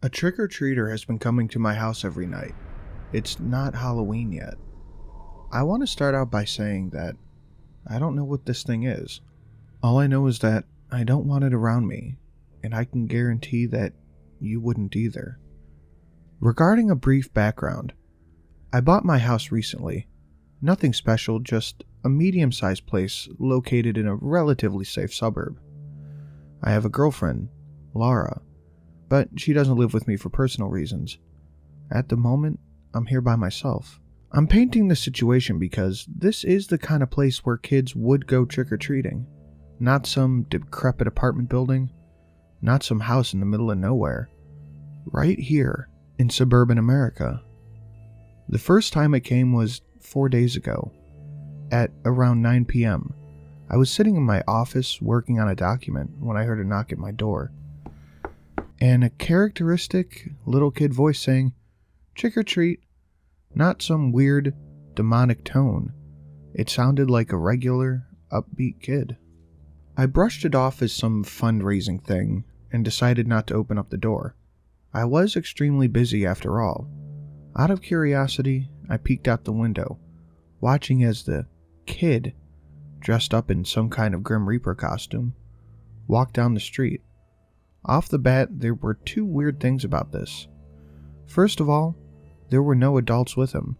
A trick-or-treater has been coming to my house every night. It's not Halloween yet. I want to start out by saying that I don't know what this thing is. All I know is that I don't want it around me, and I can guarantee that you wouldn't either. Regarding a brief background, I bought my house recently. Nothing special, just a medium-sized place located in a relatively safe suburb. I have a girlfriend, Laura, but she doesn't live with me for personal reasons. At the moment, I'm here by myself. I'm painting the situation because this is the kind of place where kids would go trick-or-treating. Not some decrepit apartment building, not some house in the middle of nowhere. Right here in suburban America. The first time it came was 4 days ago, at around 9 p.m. I was sitting in my office working on a document when I heard a knock at my door, and a characteristic little kid voice saying, "Trick or treat," not some weird, demonic tone. It sounded like a regular, upbeat kid. I brushed it off as some fundraising thing and decided not to open up the door. I was extremely busy after all. Out of curiosity, I peeked out the window, watching as the kid, dressed up in some kind of Grim Reaper costume, walked down the street. Off the bat, there were two weird things about this. First of all, there were no adults with him.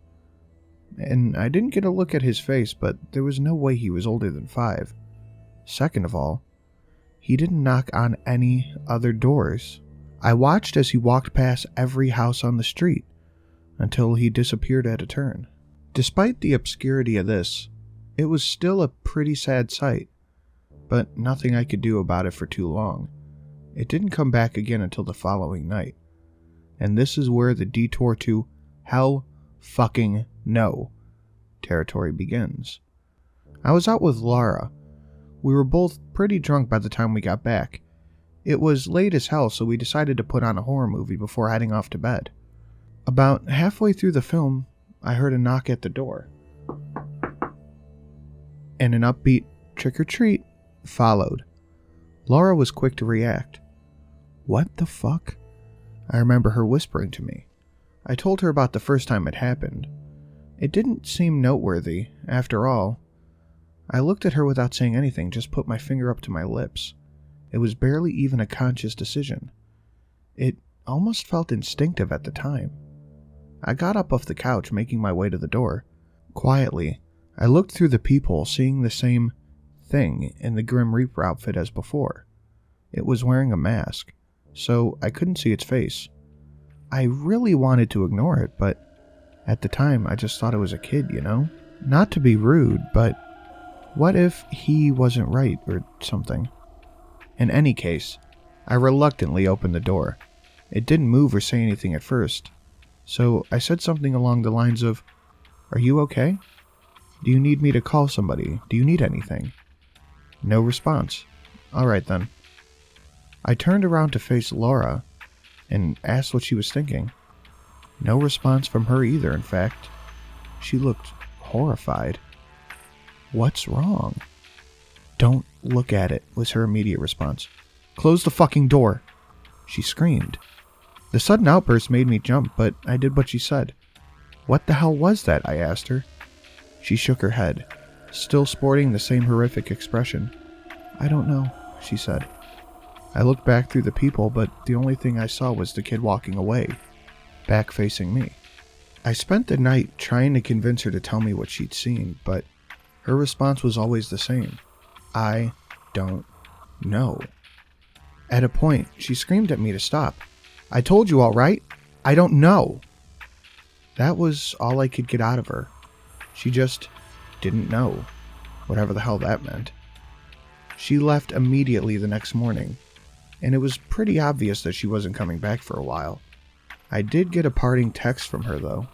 And I didn't get a look at his face, but there was no way he was older than 5. Second of all, he didn't knock on any other doors. I watched as he walked past every house on the street, until he disappeared at a turn. Despite the obscurity of this, it was still a pretty sad sight, but nothing I could do about it for too long. It didn't come back again until the following night, and this is where the detour to hell fucking no territory begins. I was out with Laura. We were both pretty drunk by the time we got back. It was late as hell, so we decided to put on a horror movie before heading off to bed. About halfway through the film, I heard a knock at the door, and an upbeat trick-or-treat followed. Laura was quick to react. "What the fuck?" I remember her whispering to me. I told her about the first time it happened. It didn't seem noteworthy, after all. I looked at her without saying anything, just put my finger up to my lips. It was barely even a conscious decision. It almost felt instinctive at the time. I got up off the couch, making my way to the door. Quietly, I looked through the peephole, seeing the same thing in the Grim Reaper outfit as before. It was wearing a mask, so I couldn't see its face. I really wanted to ignore it, but at the time I just thought it was a kid, you know? Not to be rude, but what if he wasn't right or something? In any case, I reluctantly opened the door. It didn't move or say anything at first, so I said something along the lines of, "Are you okay? Do you need me to call somebody? Do you need anything?" No response. All right then. I turned around to face Laura and asked what she was thinking. No response from her either, in fact. She looked horrified. "What's wrong?" "Don't look at it," was her immediate response. "Close the fucking door," she screamed. The sudden outburst made me jump, but I did what she said. "What the hell was that?" I asked her. She shook her head, still sporting the same horrific expression. "I don't know," she said. I looked back through the peephole, but the only thing I saw was the kid walking away, back facing me. I spent the night trying to convince her to tell me what she'd seen, but her response was always the same. "I don't know." At a point, she screamed at me to stop. "I told you all right? I don't know." That was all I could get out of her. She just didn't know, whatever the hell that meant. She left immediately the next morning, and it was pretty obvious that she wasn't coming back for a while. I did get a parting text from her though.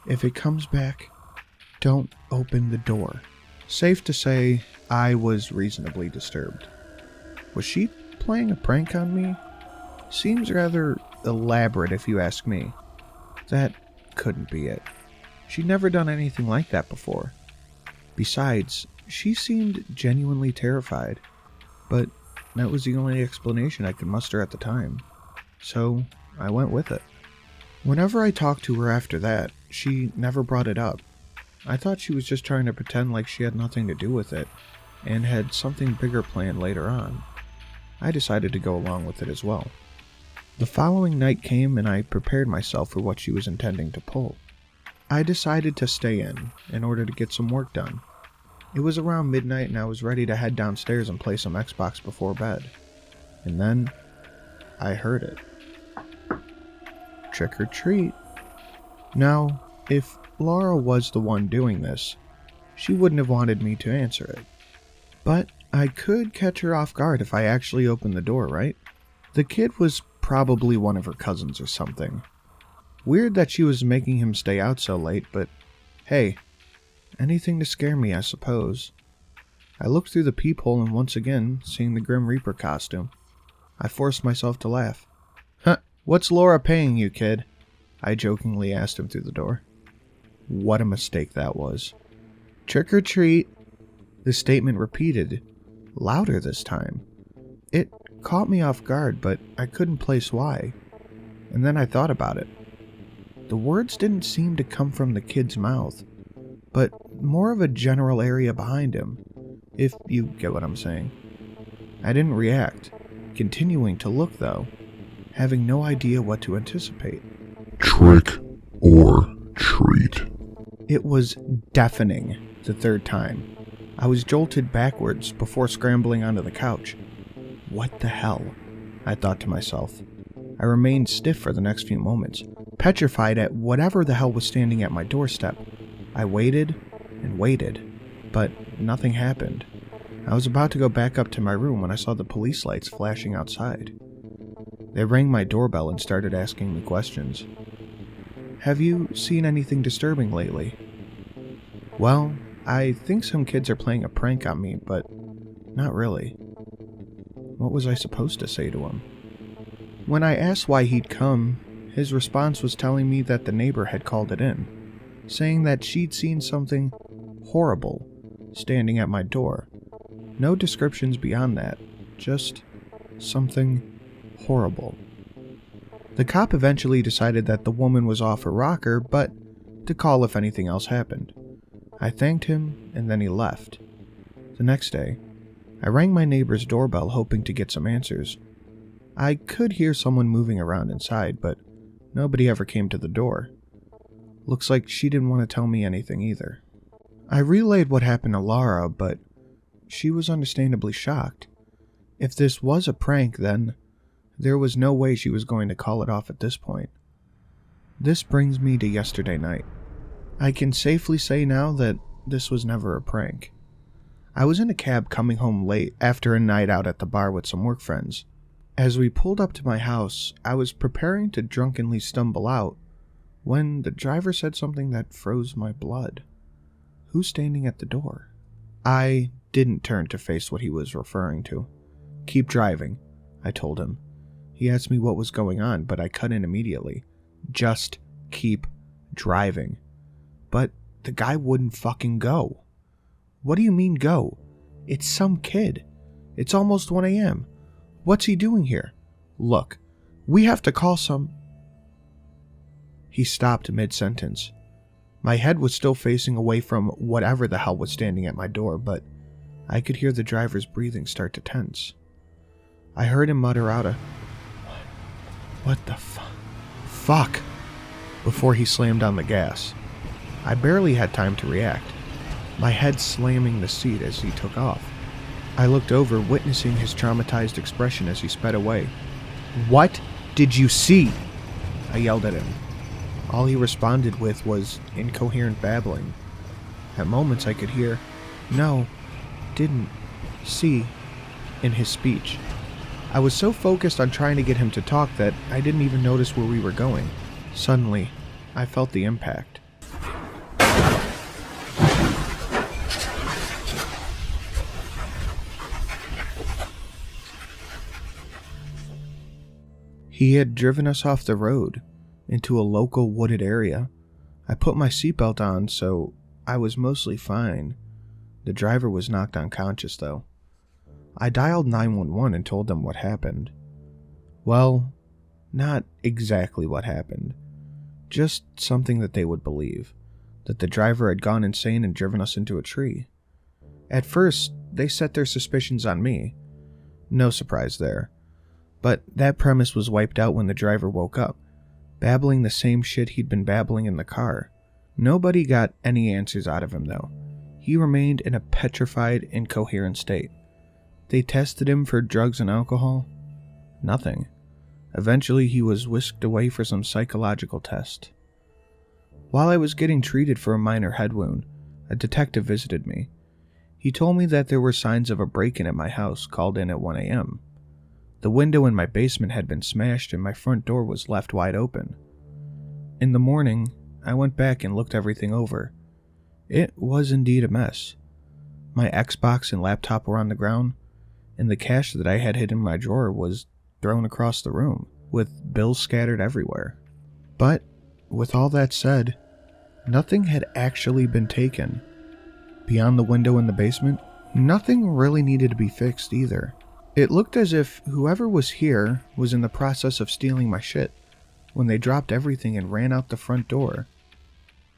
"If it comes back, don't open the door." Safe to say, I was reasonably disturbed. Was she playing a prank on me? Seems rather elaborate if you ask me. That couldn't be it. She'd never done anything like that before. Besides, she seemed genuinely terrified, but that was the only explanation I could muster at the time. So I went with it. Whenever I talked to her after that, she never brought it up. I thought she was just trying to pretend like she had nothing to do with it and had something bigger planned later on. I decided to go along with it as well. The following night came and I prepared myself for what she was intending to pull. I decided to stay in order to get some work done. It was around midnight and I was ready to head downstairs and play some Xbox before bed. And then I heard it. Trick or treat. Now, if Laura was the one doing this, she wouldn't have wanted me to answer it. But I could catch her off guard if I actually opened the door, right? The kid was probably one of her cousins or something. Weird that she was making him stay out so late, but hey, anything to scare me, I suppose. I looked through the peephole and once again, seeing the Grim Reaper costume. I forced myself to laugh. Huh, what's Laura paying you, kid? I jokingly asked him through the door. What a mistake that was. Trick or treat. The statement repeated, louder this time. It caught me off guard, but I couldn't place why. And then I thought about it. The words didn't seem to come from the kid's mouth, but more of a general area behind him, if you get what I'm saying. I didn't react, continuing to look though, having no idea what to anticipate. Trick or treat. It was deafening the third time. I was jolted backwards before scrambling onto the couch. What the hell? I thought to myself. I remained stiff for the next few moments, petrified at whatever the hell was standing at my doorstep. I waited and waited, but nothing happened. I was about to go back up to my room when I saw the police lights flashing outside. They rang my doorbell and started asking me questions. Have you seen anything disturbing lately? Well, I think some kids are playing a prank on me, but not really. What was I supposed to say to him? When I asked why he'd come, his response was telling me that the neighbor had called it in, saying that she'd seen something horrible standing at my door. No descriptions beyond that, just something horrible. The cop eventually decided that the woman was off her rocker, but to call if anything else happened. I thanked him, and then he left. The next day, I rang my neighbor's doorbell hoping to get some answers. I could hear someone moving around inside, but nobody ever came to the door. Looks like she didn't want to tell me anything either. I relayed what happened to Laura, but she was understandably shocked. If this was a prank, then there was no way she was going to call it off at this point. This brings me to yesterday night. I can safely say now that this was never a prank. I was in a cab coming home late after a night out at the bar with some work friends. As we pulled up to my house, I was preparing to drunkenly stumble out when the driver said something that froze my blood. Who's standing at the door? I didn't turn to face what he was referring to. Keep driving, I told him. He asked me what was going on, but I cut in immediately. Just keep driving. But the guy wouldn't fucking go. What do you mean go? It's some kid. It's almost 1 a.m. What's he doing here? Look, we have to call some... He stopped mid-sentence. My head was still facing away from whatever the hell was standing at my door, but I could hear the driver's breathing start to tense. I heard him mutter out a, "What the fuck?" before he slammed on the gas. I barely had time to react, my head slamming the seat as he took off. I looked over, witnessing his traumatized expression as he sped away. "What did you see?" I yelled at him. All he responded with was incoherent babbling. At moments I could hear, "No, didn't, see," in his speech. I was so focused on trying to get him to talk that I didn't even notice where we were going. Suddenly, I felt the impact. He had driven us off the road into a local wooded area. I put my seatbelt on, so I was mostly fine. The driver was knocked unconscious, though. I dialed 911 and told them what happened. Well, Not exactly what happened, just something that they would believe, that the driver had gone insane and driven us into a tree. At first, they set their suspicions on me. No surprise there. But that premise was wiped out when the driver woke up, babbling the same shit he'd been babbling in the car. Nobody got any answers out of him though. He remained in a petrified, incoherent state. They tested him for drugs and alcohol. Nothing. Eventually he was whisked away for some psychological test. While I was getting treated for a minor head wound, a detective visited me. He told me that there were signs of a break-in at my house called in at 1 a.m. The window in my basement had been smashed and my front door was left wide open. In the morning, I went back and looked everything over. It was indeed a mess. My Xbox and laptop were on the ground, and the cash that I had hidden in my drawer was thrown across the room, with bills scattered everywhere. But, with all that said, nothing had actually been taken. Beyond the window in the basement, nothing really needed to be fixed either. It looked as if whoever was here was in the process of stealing my shit when they dropped everything and ran out the front door.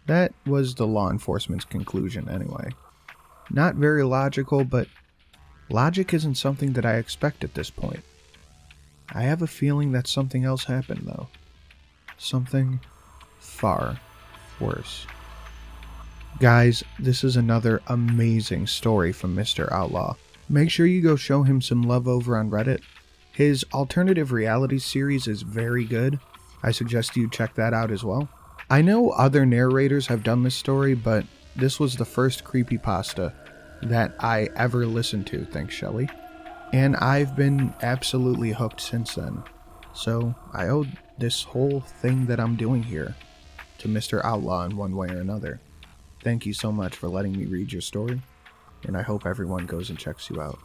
That was the law enforcement's conclusion anyway. Not very logical, but logic isn't something that I expect at this point. I have a feeling that something else happened though. Something far worse. Guys, this is another amazing story from Mr. Outlaw. Make sure you go show him some love over on Reddit. His alternative reality series is very good. I suggest you check that out as well. I know other narrators have done this story, but this was the first CreepyPasta that I ever listened to, thanks Shelly. And I've been absolutely hooked since then. So I owe this whole thing that I'm doing here to Mr. Outlaw in one way or another. Thank you so much for letting me read your story, and I hope everyone goes and checks you out.